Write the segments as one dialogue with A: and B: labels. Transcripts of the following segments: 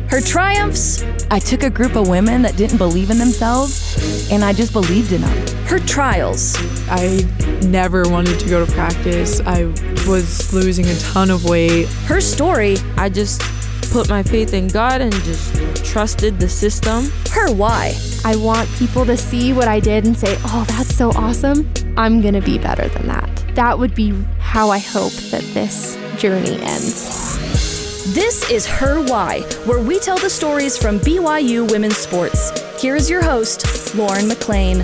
A: Her triumphs. I took a group of women that didn't believe in themselves, and I just believed in them. Her trials.
B: I never wanted to go to practice. I was losing a ton of weight.
A: Her story.
C: I just put my faith in God and just trusted the system.
A: Her why.
D: I want people to see what I did and say, oh, that's so awesome. I'm going to be better than that. That would be how I hope that this journey ends.
A: This is Her Why, where we tell the stories from BYU women's sports. Here is your host, Lauren McLean.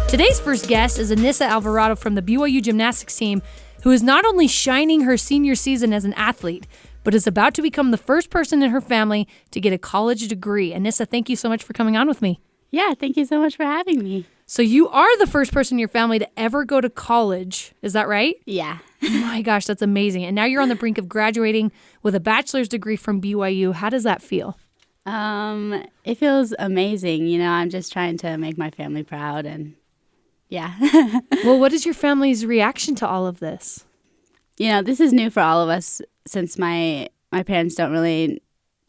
E: Today's first guest is Anyssa Alvarado from the BYU gymnastics team, who is not only shining her senior season as an athlete, but is about to become the first person in her family to get a college degree. Anyssa, thank you so much for coming on with me.
F: Yeah, thank you so much for having me.
E: So you are the first person in your family to ever go to college. Is that right?
F: Yeah.
E: My gosh, that's amazing. And now you're on the brink of graduating with a bachelor's degree from BYU. How does that feel?
F: It feels amazing. You know, I'm just trying to make my family proud and yeah.
E: Well, what is your family's reaction to all of this?
F: You know, this is new for all of us since my parents don't really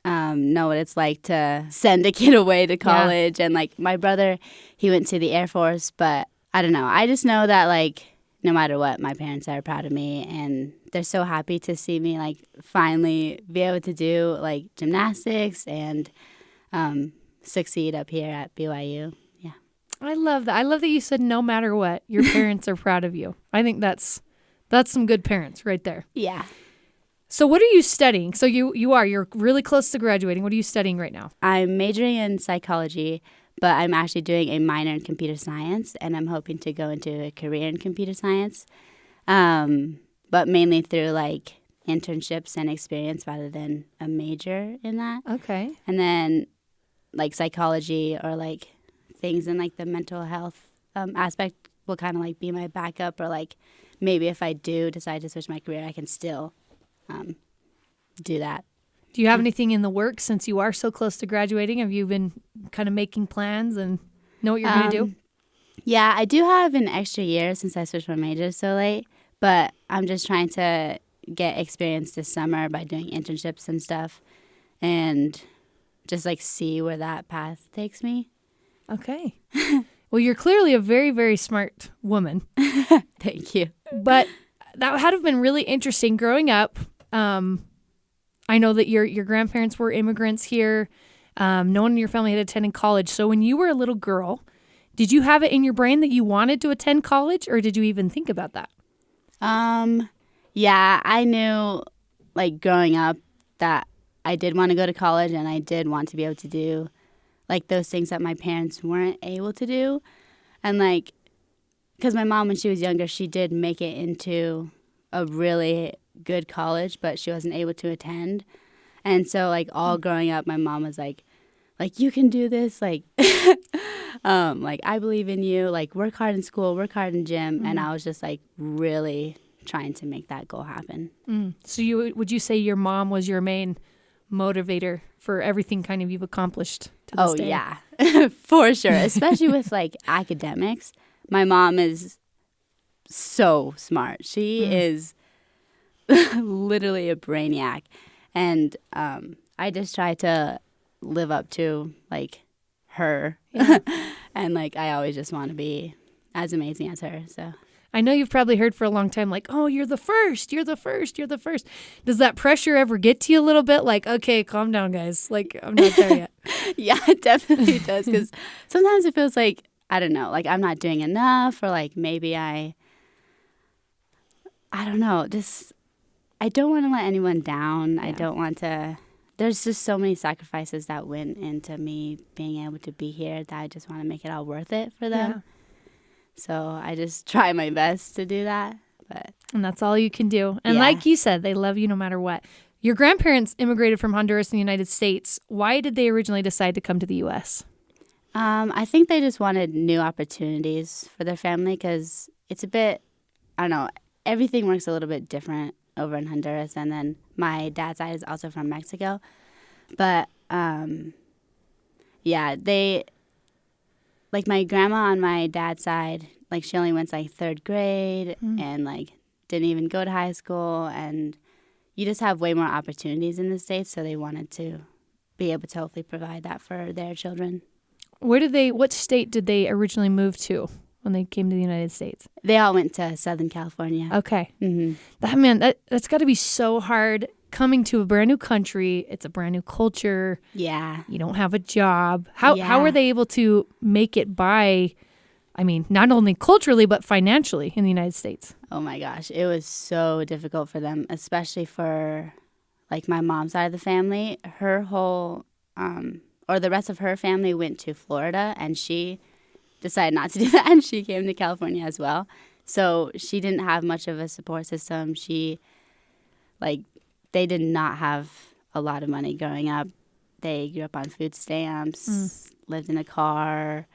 F: know what it's like to send a kid away to college. Yeah. And, like, my brother, he went to the Air Force. But I don't know. I just know that, like, no matter what, my parents are proud of me. And they're so happy to see me, like, finally be able to do, like, gymnastics and succeed up here at BYU. Yeah.
E: I love that. I love that you said no matter what, your parents are proud of you. I think that's some good parents right there.
F: Yeah.
E: So what are you studying? So you're really close to graduating. What are you studying right now?
F: I'm majoring in psychology, but I'm actually doing a minor in computer science, and I'm hoping to go into a career in computer science, but mainly through, like, internships and experience rather than a major in that.
E: Okay.
F: And then, like, psychology or, like, things in, like, the mental health aspect will kind of, like, be my backup, or, like, maybe if I do decide to switch my career, I can still do that.
E: Do you have anything in the works since you are so close to graduating? Have you been kind of making plans and know what you're going to do?
F: Yeah, I do have an extra year since I switched my major so late, but I'm just trying to get experience this summer by doing internships and stuff and just, like, see where that path takes me.
E: Okay. Well, you're clearly a very, very smart woman.
F: Thank you.
E: But that had have been really interesting growing up. I know that your grandparents were immigrants here. No one in your family had attended college. So when you were a little girl, did you have it in your brain that you wanted to attend college, or did you even think about that?
F: Yeah, I knew, like, growing up that I did want to go to college, and I did want to be able to do, like, those things that my parents weren't able to do. And, like, because my mom, when she was younger, she did make it into a really good college, but she wasn't able to attend. And so, like, all growing up, my mom was like, you can do this, like, like, I believe in you, like, work hard in school, work hard in gym. And I was just, like, really trying to make that goal happen.
E: So would you say your mom was your main motivator for everything kind of you've accomplished to this day?
F: Yeah, for sure, especially with, like, academics. My mom is so smart. She is literally a brainiac. And I just try to live up to, like, her. Yeah. And, like, I always just want to be as amazing as her. So
E: I know you've probably heard for a long time, like, oh, you're the first, you're the first, you're the first. Does that pressure ever get to you a little bit? Like, okay, calm down, guys. Like, I'm not there yet.
F: Yeah, it definitely does. Because sometimes it feels like, I don't know, like, I'm not doing enough, or, like, maybe I don't know, just, I don't want to let anyone down. Yeah. I don't want to, there's just so many sacrifices that went into me being able to be here that I just want to make it all worth it for them. Yeah. So I just try my best to do that.
E: And that's all you can do. And like you said, they love you no matter what. Your grandparents immigrated from Honduras in the United States. Why did they originally decide to come to the U.S.?
F: I think they just wanted new opportunities for their family because it's a bit, I don't know, everything works a little bit different over in Honduras. And then my dad's side is also from Mexico. But, yeah, they, like, my grandma on my dad's side, like, she only went to, like, 3rd grade and, like, didn't even go to high school. And you just have way more opportunities in the States, so they wanted to be able to hopefully provide that for their children.
E: What state did they originally move to when they came to the United States?
F: They all went to Southern California.
E: Okay.
F: Mm-hmm.
E: That's got to be so hard coming to a brand new country. It's a brand new culture.
F: Yeah.
E: You don't have a job. How were they able to make it by, not only culturally, but financially in the United States?
F: Oh my gosh. It was so difficult for them, especially for like my mom's side of the family. Her whole, or the rest of her family went to Florida, and she decided not to do that, and she came to California as well. So she didn't have much of a support system. They did not have a lot of money growing up. They grew up on food stamps, lived in a car.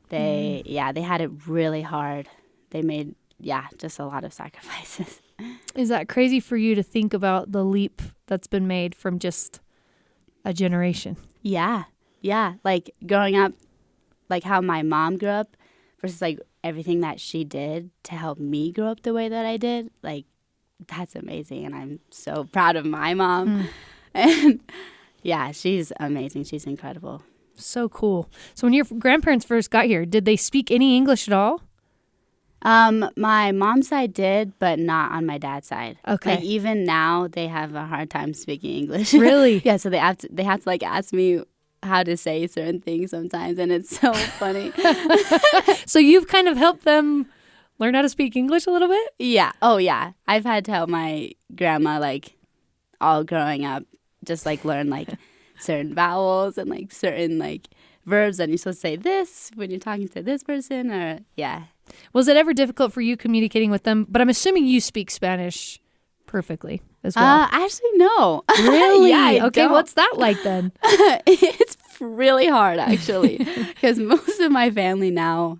F: They had it really hard. They made, just a lot of sacrifices.
E: Is that crazy for you to think about the leap that's been made from just a generation?
F: Yeah. Like growing up, like how my mom grew up versus like everything that she did to help me grow up the way that I did. Like, that's amazing. And I'm so proud of my mom. And yeah, she's amazing. She's incredible.
E: So cool. So when your grandparents first got here, did they speak any English at all?
F: My mom's side did, but not on my dad's side.
E: Okay.
F: Like even now, they have a hard time speaking English.
E: Really?
F: Yeah. So they have to like ask me how to say certain things sometimes, and it's so funny.
E: So you've kind of helped them learn how to speak English a little bit?
F: Yeah. Oh yeah. I've had to help my grandma like all growing up, just like learn like certain vowels and like certain like verbs, and you're supposed to say this when you're talking to this person, or yeah.
E: Was it ever difficult for you communicating with them? But I'm assuming you speak Spanish perfectly as well.
F: Actually, no.
E: Really?
F: Yeah, I
E: okay,
F: don't.
E: what's that like then?
F: It's really hard, actually, because most of my family now,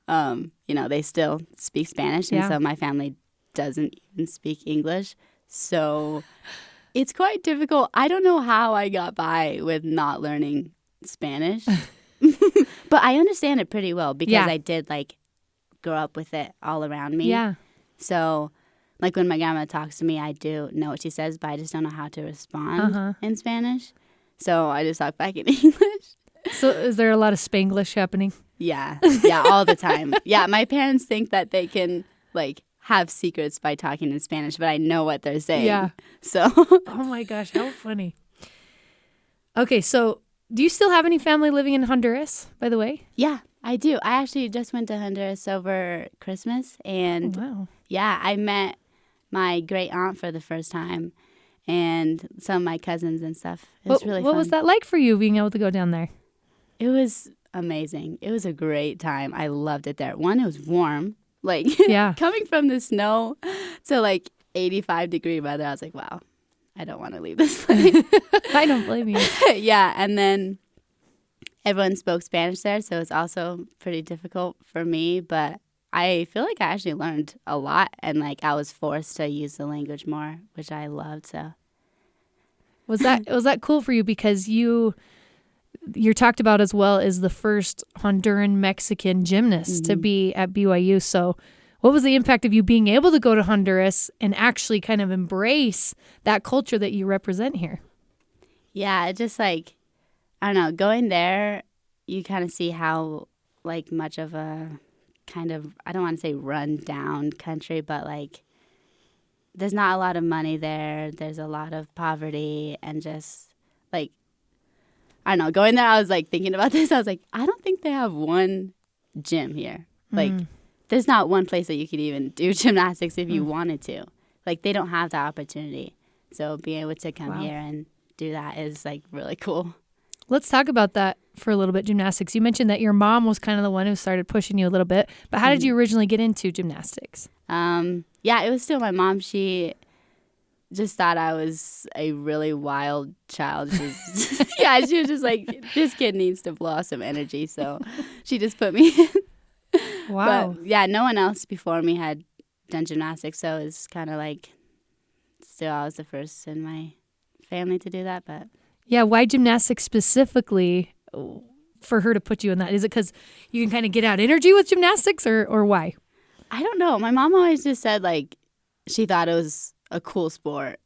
F: they still speak Spanish, and so my family doesn't even speak English. So it's quite difficult. I don't know how I got by with not learning Spanish, but I understand it pretty well because I did like grow up with it all around me.
E: Yeah.
F: So like when my grandma talks to me, I do know what she says, but I just don't know how to respond in Spanish. So I just talk back in English.
E: So is there a lot of Spanglish happening?
F: Yeah, all the time. Yeah, my parents think that they can like have secrets by talking in Spanish, but I know what they're saying.
E: Yeah.
F: So.
E: Oh my gosh, how funny. Okay, so do you still have any family living in Honduras, by the way?
F: Yeah, I do. I actually just went to Honduras over Christmas, and I met my great aunt for the first time, and some of my cousins and stuff. It was really fun.
E: What was that like for you, being able to go down there?
F: It was amazing. It was a great time. I loved it there. One, it was warm. Like, coming from the snow to like 85-degree weather, I was like, wow, I don't want to leave this place.
E: I don't blame you.
F: Yeah, and then everyone spoke Spanish there, so it's also pretty difficult for me, but I feel like I actually learned a lot, and like I was forced to use the language more, which I loved. So
E: was that cool for you because you're talked about as well as the first Honduran Mexican gymnast to be at BYU. So what was the impact of you being able to go to Honduras and actually kind of embrace that culture that you represent here?
F: Yeah, it just like, I don't know, going there, you kind of see how like much of a kind of, I don't want to say run down country, but like there's not a lot of money there. There's a lot of poverty, and just like, I don't know, going there, I was like thinking about this. I was like, I don't think they have one gym here. Like, there's not one place that you could even do gymnastics if you wanted to. Like, they don't have that opportunity. So being able to come here and do that is like really cool.
E: Let's talk about that for a little bit, gymnastics. You mentioned that your mom was kind of the one who started pushing you a little bit, but how did you originally get into gymnastics?
F: It was still my mom. She just thought I was a really wild child. She was just like, this kid needs to blow off some energy, so she just put me in.
E: Wow.
F: But yeah, no one else before me had done gymnastics, so it's kind of like still I was the first in my family to do that. But
E: yeah, why gymnastics specifically for her to put you in that? Is it because you can kind of get out energy with gymnastics, or why?
F: I don't know. My mom always just said like she thought it was a cool sport.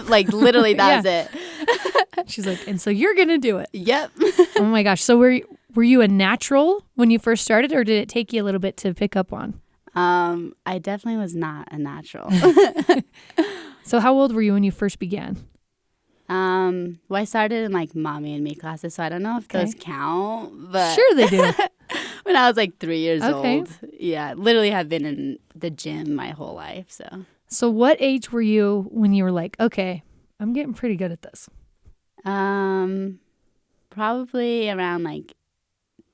F: Like literally that was it.
E: She's like, and so you're going to do it.
F: Yep.
E: Oh my gosh. So were you a natural when you first started, or did it take you a little bit to pick up on?
F: I definitely was not a natural.
E: So how old were you when you first began?
F: Well, I started in like mommy and me classes, so I don't know if those count, but
E: Sure they do.
F: when I was like 3 years
E: Okay.
F: old, yeah, literally have been in the gym my whole life.
E: So what age were you when you were like, okay, I'm getting pretty good at this?
F: Probably around like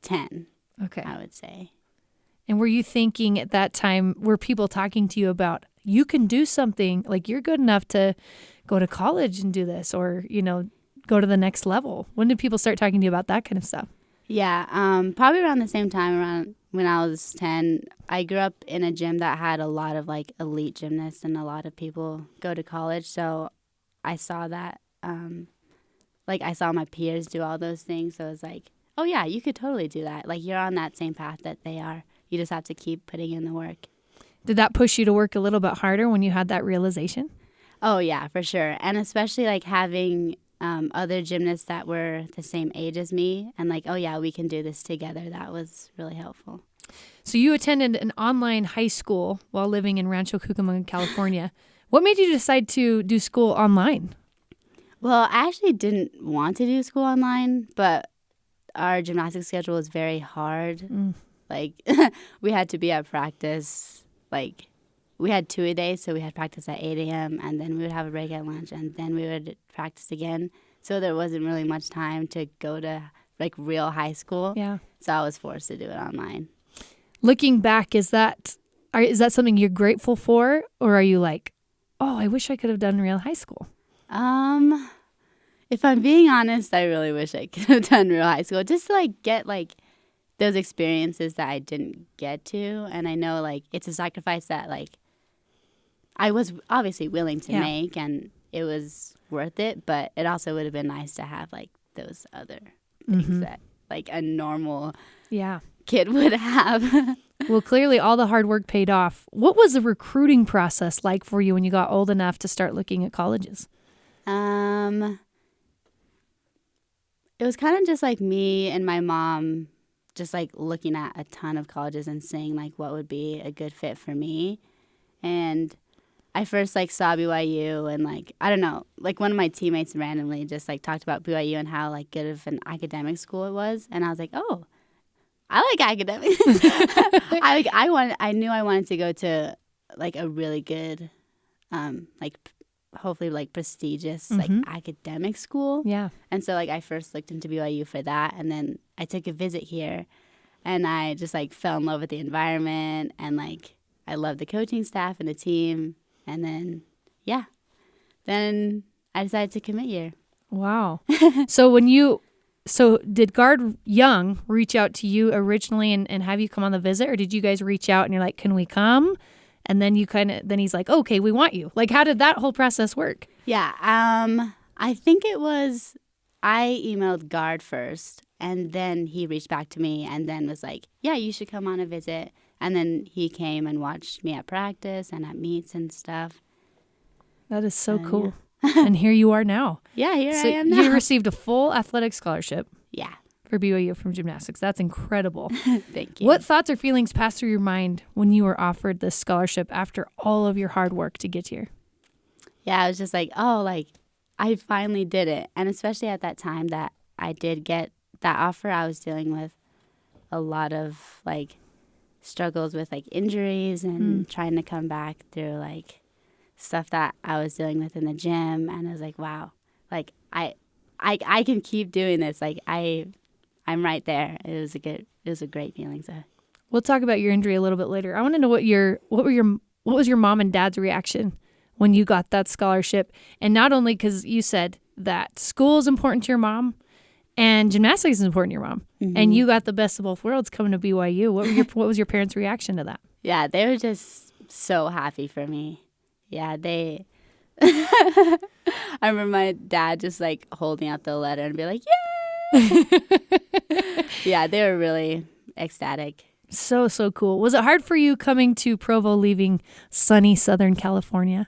F: 10,
E: Okay.
F: I would say.
E: And were you thinking at that time, were people talking to you about, you can do something, like you're good enough to go to college and do this, or, go to the next level? When did people start talking to you about that kind of stuff?
F: Yeah, probably around the same time, around when I was 10. I grew up in a gym that had a lot of like elite gymnasts, and a lot of people go to college. So I saw that, I saw my peers do all those things. So it was like, oh yeah, you could totally do that. Like, you're on that same path that they are. You just have to keep putting in the work.
E: Did that push you to work a little bit harder when you had that realization?
F: Oh yeah, for sure. And especially like having other gymnasts that were the same age as me, and like, oh yeah, we can do this together. That was really helpful.
E: So you attended an online high school while living in Rancho Cucamonga, California. What made you decide to do school online?
F: Well, I actually didn't want to do school online, but our gymnastics schedule was very hard. Like, we had to be at practice, like, we had 2 a day, so we had practice at 8 a.m., and then we would have a break at lunch, and then we would practice again. So there wasn't really much time to go to, like, real high school.
E: Yeah.
F: So I was forced to do it online.
E: Looking back, is that something you're grateful for, or are you like, oh, I wish I could have done real high school?
F: If I'm being honest, I really wish I could have done real high school, just to, like, get, like, those experiences that I didn't get to. And I know, like, it's a sacrifice that, like, I was obviously willing to make, and it was worth it, but it also would have been nice to have, like, those other things that, like, a normal kid would have.
E: Well, clearly all the hard work paid off. What was the recruiting process like for you when you got old enough to start looking at colleges?
F: It was kind of just like me and my mom just like looking at a ton of colleges and seeing like what would be a good fit for me. And I first like saw BYU, and like, I don't know, like one of my teammates randomly just like talked about BYU and how like good of an academic school it was. And I was like, oh, I like academics. I knew I wanted to go to like a really good, like hopefully like prestigious like academic school.
E: Yeah.
F: And so like I first looked into BYU for that, and then I took a visit here, and I just like fell in love with the environment, and like I loved the coaching staff and the team, and then then I decided to commit here.
E: Wow. So did Guard Young reach out to you originally and have you come on the visit, or did you guys reach out and you're like, can we come? And then then he's like, okay, we want you. Like, how did that whole process work?
F: Yeah. I think it was, I emailed Guard first, and then he reached back to me and then was like, yeah, you should come on a visit. And then he came and watched me at practice and at meets and stuff.
E: That is so cool. Yeah. And here you are now.
F: Yeah, I am now.
E: You received a full athletic scholarship.
F: Yeah.
E: For BYU from gymnastics. That's incredible.
F: Thank you.
E: What thoughts or feelings passed through your mind when you were offered this scholarship after all of your hard work to get here?
F: Yeah, I was just like, oh, like, I finally did it. And especially at that time that I did get that offer, I was dealing with a lot of, like, struggles with, like, injuries and trying to come back through, like, stuff that I was dealing with in the gym. And I was like, wow, like, I can keep doing this. Like, I'm right there. It was a great feeling. So
E: we'll talk about your injury a little bit later. I want to know what was your mom and dad's reaction when you got that scholarship? And not only because you said that school is important to your mom and gymnastics is important to your mom, and you got the best of both worlds coming to BYU. What was your parents' reaction to that? Yeah,
F: they were just so happy for me. Yeah, they. I remember my dad just like holding out the letter and be like, "Yay!" Yeah, they were really ecstatic.
E: So, so cool. Was it hard for you coming to Provo, leaving sunny Southern California?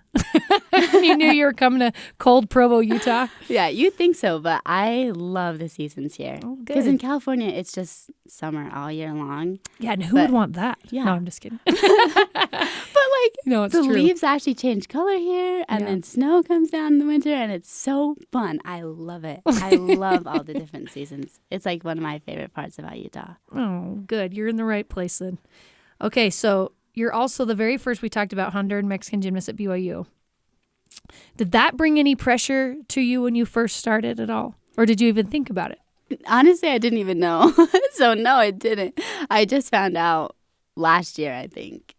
E: You knew you were coming to cold Provo, Utah?
F: Yeah, you'd think so, but I love the seasons here.
E: Oh,
F: Because
E: good.
F: in California, it's just summer all year long.
E: Yeah, and who
F: But-
E: would want that?
F: Yeah.
E: No, I'm just kidding.
F: But like,
E: No, it's
F: the
E: true.
F: leaves actually change color here, and
E: Yeah.
F: then snow comes down in the winter, and it's so fun. I love it. I love all the different seasons. It's like one of my favorite parts about Utah.
E: Oh, good. You're in the right place then. Okay, so you're also the very first we talked about Honduran Mexican gymnast at BYU. Did that bring any pressure to you when you first started at all? Or did you even think about it?
F: Honestly, I didn't even know. So no, it didn't. I just found out last year, I think.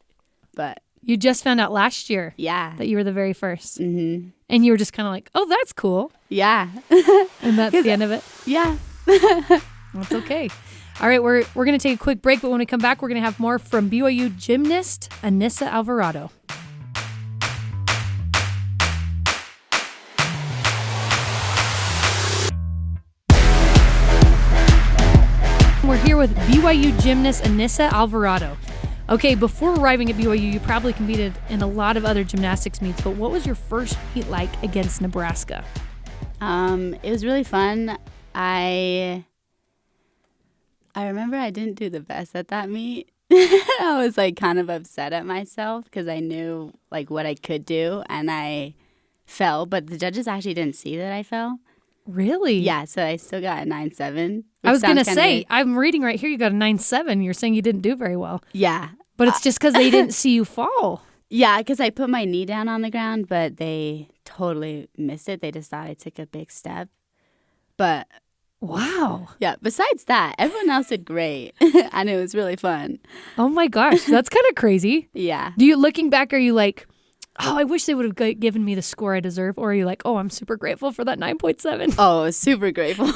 F: But
E: You just found out last year
F: yeah.
E: that you were the very first.
F: Mm-hmm.
E: And you were just kind of like, oh, that's cool.
F: Yeah.
E: And that's the end of it.
F: Yeah.
E: That's okay. All right, we're going to take a quick break, but when we come back, we're going to have more from BYU gymnast Anyssa Alvarado. We're here with BYU gymnast Anyssa Alvarado. Okay, before arriving at BYU, you probably competed in a lot of other gymnastics meets, but what was your first meet like against Nebraska?
F: It was really fun. I remember I didn't do the best at that meet. I was like kind of upset at myself because I knew like what I could do, and I fell, but the judges actually didn't see that I fell.
E: Really?
F: Yeah, so I still got a 9.7.
E: I was going to
F: which sounds kinda
E: say,
F: weird.
E: I'm reading right here, you got a 9.7. You're saying you didn't do very well.
F: Yeah.
E: But it's just because they didn't see you fall.
F: Yeah, because I put my knee down on the ground, but they totally missed it. They just thought I took a big step. But
E: Wow.
F: yeah, besides that, everyone else did great. And it was really fun.
E: Oh my gosh, that's kind of crazy.
F: Yeah.
E: Do you, looking back, are you like, oh, I wish they would have given me the score I deserve? Or are you like, oh, I'm super grateful for that 9.7?
F: Oh, super grateful.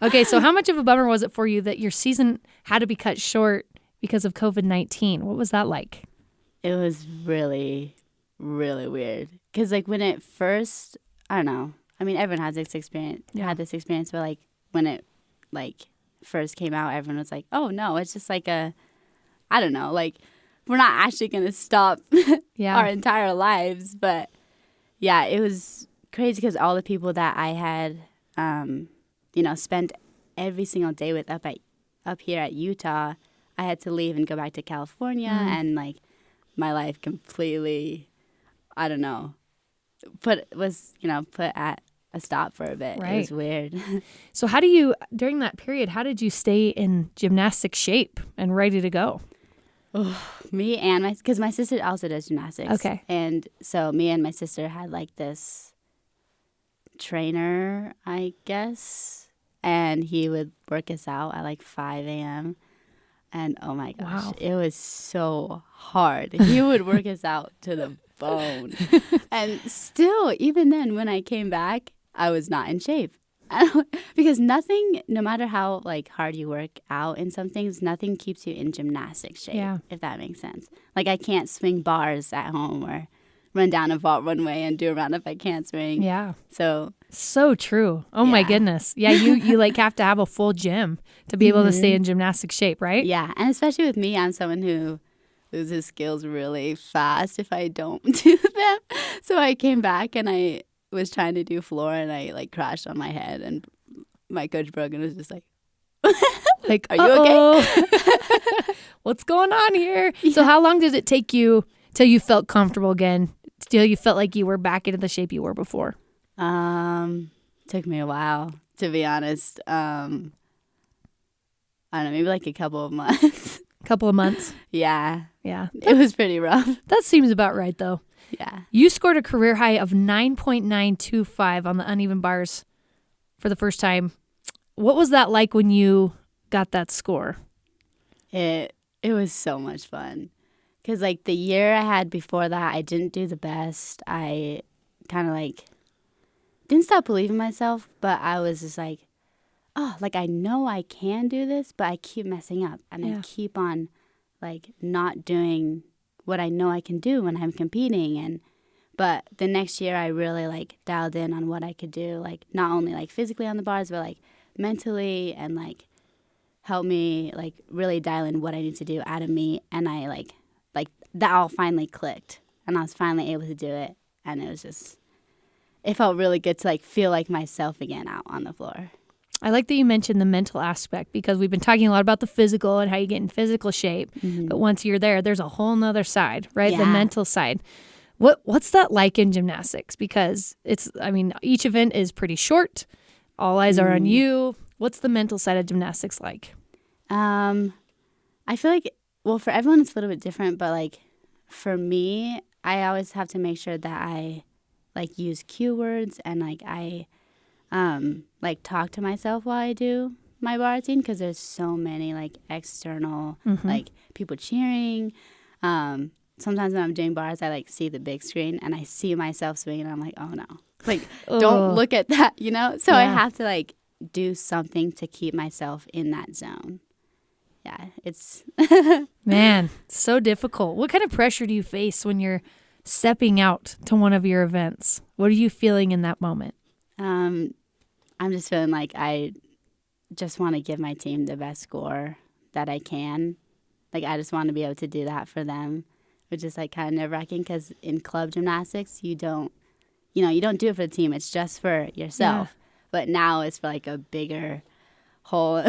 E: Okay, so how much of a bummer was it for you that your season had to be cut short because of COVID-19? What was that like?
F: It was really, really weird. Because, like, when it first, I don't know. I mean, everyone has this experience, had this experience, but, like, when it, like, first came out, everyone was like, oh, no, it's just like I don't know, like, we're not actually going to stop
E: Yeah.
F: our entire lives. But, yeah, it was crazy because all the people that I had, spent every single day with up here at Utah, I had to leave and go back to California, and, like, my life completely, I don't know, put at a stop for a bit. It
E: Right.
F: was weird.
E: So during that period, how did you stay in gymnastic shape and ready to go?
F: Me and because my sister also does gymnastics.
E: Okay.
F: And so me and my sister had like this trainer, I guess, and he would work us out at like 5 a.m. And oh my gosh,
E: Wow.
F: it was so hard. He would work us out to the bone. And still, even then, when I came back, I was not in shape. Because nothing, no matter how like hard you work out in some things, nothing keeps you in gymnastic shape,
E: Yeah.
F: if that makes sense. Like I can't swing bars at home or run down a vault one way and do a round if I can't swing.
E: Yeah.
F: So
E: So true. Oh my
F: Yeah.
E: goodness. Yeah, you like have to have a full gym to be able to stay in gymnastic shape, right?
F: yeah, and especially with me, I'm someone who loses skills really fast if I don't do them. So I came back and I was trying to do floor and I like crashed on my head, and my coach Brogan was just like,
E: Like,
F: Are you okay?
E: okay? What's going on here? So how long did it take you till you felt comfortable again? Till you felt like you were back into the shape you were before?
F: Took me a while, to be honest. I don't know, maybe like a couple of months.
E: Couple of months.
F: Yeah,
E: Yeah.
F: it was pretty rough.
E: That seems about right though.
F: Yeah.
E: You scored a career high of 9.925 on the uneven bars for the first time. What was that like when you got that score?
F: It was so much fun. Because, like, the year I had before that, I didn't do the best. I kind of, like, didn't stop believing myself, but I was just like, oh, like, I know I can do this, but I keep messing up. And
E: Yeah.
F: I keep on, like, not doing what I know I can do when I'm competing. But the next year, I really, like, dialed in on what I could do, like, not only, like, physically on the bars, but, like, mentally and, like, helped me like really dial in what I need to do out of me, and I like that all finally clicked, and I was finally able to do it, and it felt really good to like feel like myself again out on the floor.
E: I like that you mentioned the mental aspect, because we've been talking a lot about the physical and how you get in physical shape.
F: Mm-hmm.
E: But once you're there, there's a whole nother side, right?
F: Yeah.
E: The mental side. What's that like in gymnastics? Because each event is pretty short. All eyes are on you. What's the mental side of gymnastics like?
F: I feel like, well, for everyone it's a little bit different, but like for me, I always have to make sure that I like use cue words, and like I like talk to myself while I do my bar routine, because there's so many like external like people cheering. Sometimes when I'm doing bars, I like see the big screen and I see myself swinging, and I'm like, oh no, like don't look at that, you know? So I have to like do something to keep myself in that zone. Yeah, it's
E: Man, so difficult. What kind of pressure do you face when you're stepping out to one of your events? What are you feeling in that moment?
F: I'm just feeling like I just want to give my team the best score that I can. Like I just want to be able to do that for them, which is like kind of nerve-wracking, because in club gymnastics you don't do it for the team. It's just for yourself. Yeah. But now it's for like a bigger whole.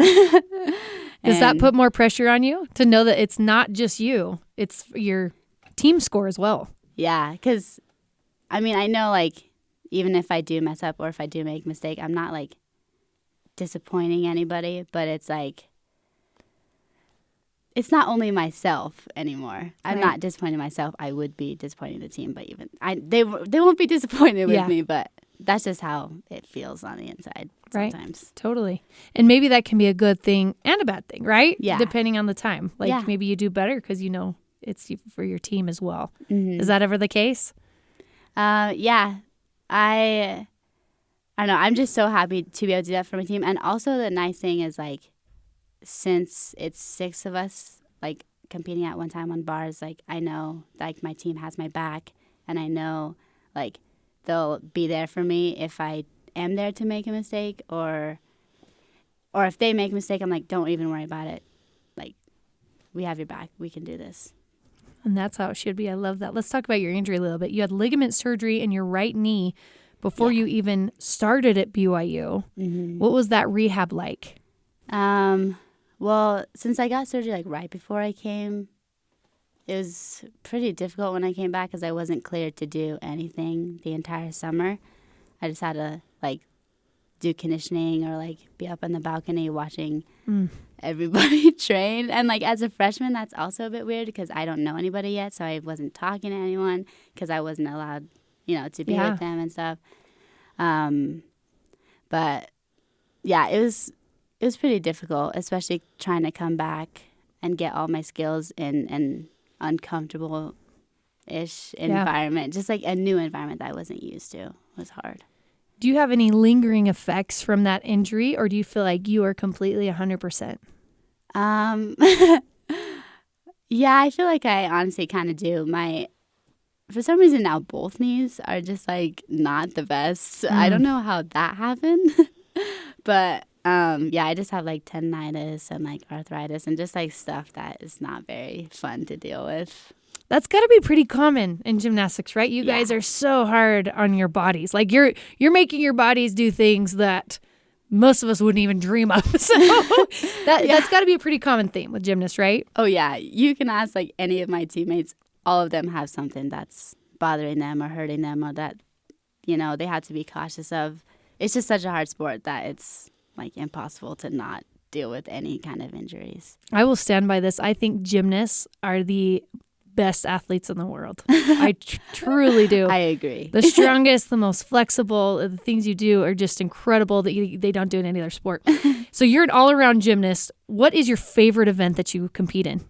E: Does that put more pressure on you to know that it's not just you, it's your team score as well?
F: Yeah, because I mean, I know like even if I do mess up or if I do make a mistake, I'm not like disappointing anybody, but it's like it's not only myself anymore. I'm not disappointing myself. I would be disappointing the team, but even they won't be disappointed with me, but that's just how it feels on the inside sometimes.
E: Right. Totally. And maybe that can be a good thing and a bad thing, right?
F: Yeah.
E: Depending on the time. Like maybe you do better because you know it's for your team as well. Mm-hmm. Is that ever the case?
F: Yeah. I don't know. I'm just so happy to be able to do that for my team. And also the nice thing is like, since it's 6 of us like competing at one time on bars, like I know like my team has my back, and I know like they'll be there for me if I am there to make a mistake, or if they make a mistake, I'm like, don't even worry about it. Like, we have your back. We can do this.
E: And that's how it should be. I love that. Let's talk about your injury a little bit. You had ligament surgery in your right knee before you even started at BYU. Mm-hmm. What was that rehab like?
F: Well, since I got surgery like right before I came, it was pretty difficult when I came back because I wasn't cleared to do anything the entire summer. I just had to like do conditioning or like be up on the balcony watching everybody train. And like as a freshman, that's also a bit weird because I don't know anybody yet, so I wasn't talking to anyone because I wasn't allowed, to be with them and stuff. But yeah, it was pretty difficult, especially trying to come back and get all my skills in an uncomfortable-ish environment, just like a new environment that I wasn't used to. It was hard.
E: Do you have any lingering effects from that injury, or do you feel like you are completely 100%?
F: Yeah, I feel like I honestly kind of do. For some reason now both knees are just like not the best. I don't know how that happened, but I just have like tendinitis and like arthritis and just like stuff that is not very fun to deal with.
E: That's got to be pretty common in gymnastics, right? You guys are so hard on your bodies. Like you're making your bodies do things that most of us wouldn't even dream of. So that's got to be a pretty common theme with gymnasts, right?
F: Oh yeah, you can ask like any of my teammates. All of them have something that's bothering them or hurting them or that they have to be cautious of. It's just such a hard sport that it's like impossible to not deal with any kind of injuries.
E: I will stand by this. I think gymnasts are the best athletes in the world. I truly do.
F: I agree.
E: The strongest, the most flexible, the things you do are just incredible that they don't do in any other sport. So you're an all-around gymnast. What is your favorite event that you compete in?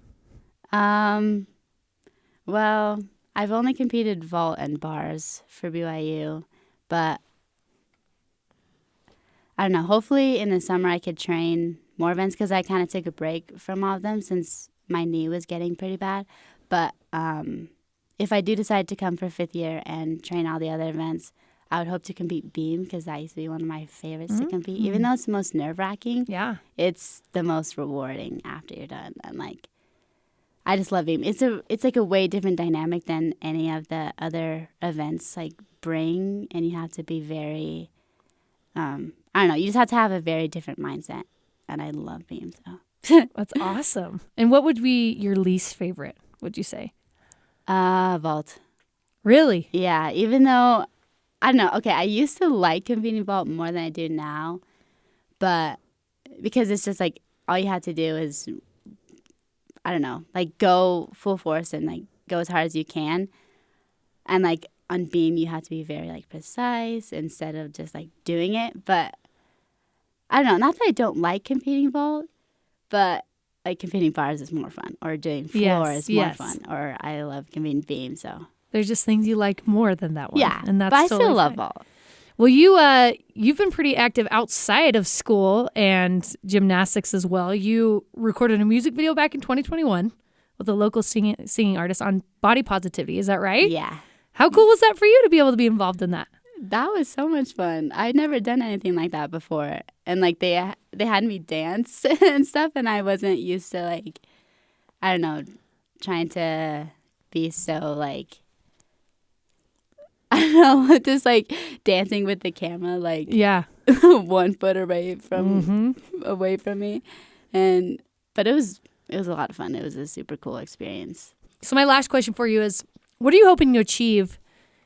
F: Well, I've only competed vault and bars for BYU, but I don't know. Hopefully in the summer I could train more events because I kind of took a break from all of them since my knee was getting pretty bad. But if I do decide to come for 5th year and train all the other events, I would hope to compete beam because that used to be one of my favorites to compete. Even though it's the most nerve-wracking, it's the most rewarding after you're done. And like, I just love beam. It's like a way different dynamic than any of the other events like bring, and you have to be very, I don't know, you just have to have a very different mindset. And I love beam, so.
E: That's awesome. And what would be your least favorite, would you say?
F: Vault.
E: Really?
F: Yeah, even though, I don't know, okay, I used to like competing vault more than I do now, but because it's just like all you have to do is, I don't know, like go full force and like go as hard as you can. And like on beam, you have to be very like precise instead of just like doing it. But I don't know, not that I don't like competing vault, but like competing bars is more fun, or doing floor is more fun, or I love competing beam, so.
E: There's just things you like more than that one.
F: Yeah,
E: and that's
F: but I
E: totally
F: still love
E: fine.
F: vault.
E: Well, you've been pretty active outside of school and gymnastics as well. You recorded a music video back in 2021 with a local singing artist on body positivity. Is that right?
F: Yeah.
E: How cool was that for you to be able to be involved in that?
F: That was so much fun. I'd never done anything like that before. And like they had me dance and stuff, and I wasn't used to like, I don't know, trying to be so like, I don't know, just like dancing with the camera, like 1 foot away from me, but it was a lot of fun. It was a super cool experience.
E: So my last question for you is, what are you hoping to achieve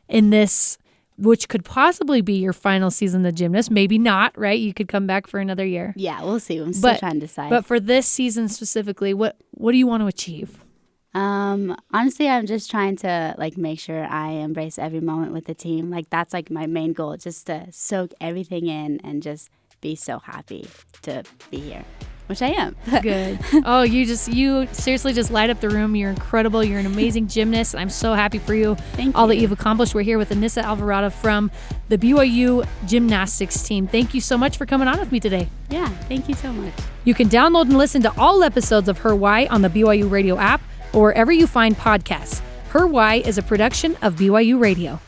E: in this, which could possibly be your final season of gymnast? Maybe not, right? You could come back for another year.
F: Yeah, we'll see. I'm still trying to decide.
E: But for this season specifically, what do you want to achieve?
F: Honestly, I'm just trying to like make sure I embrace every moment with the team. Like that's like my main goal, just to soak everything in and just be so happy to be here, which I am.
E: Good. Oh, you seriously just light up the room. You're incredible. You're an amazing gymnast. I'm so happy for you.
F: Thank
E: all
F: you.
E: that you've accomplished. We're here with Anyssa Alvarado from the BYU gymnastics team. Thank you so much for coming on with me today.
F: Yeah, thank you so much.
E: You can download and listen to all episodes of Her Why on the BYU Radio app or wherever you find podcasts. Her Why is a production of BYU Radio.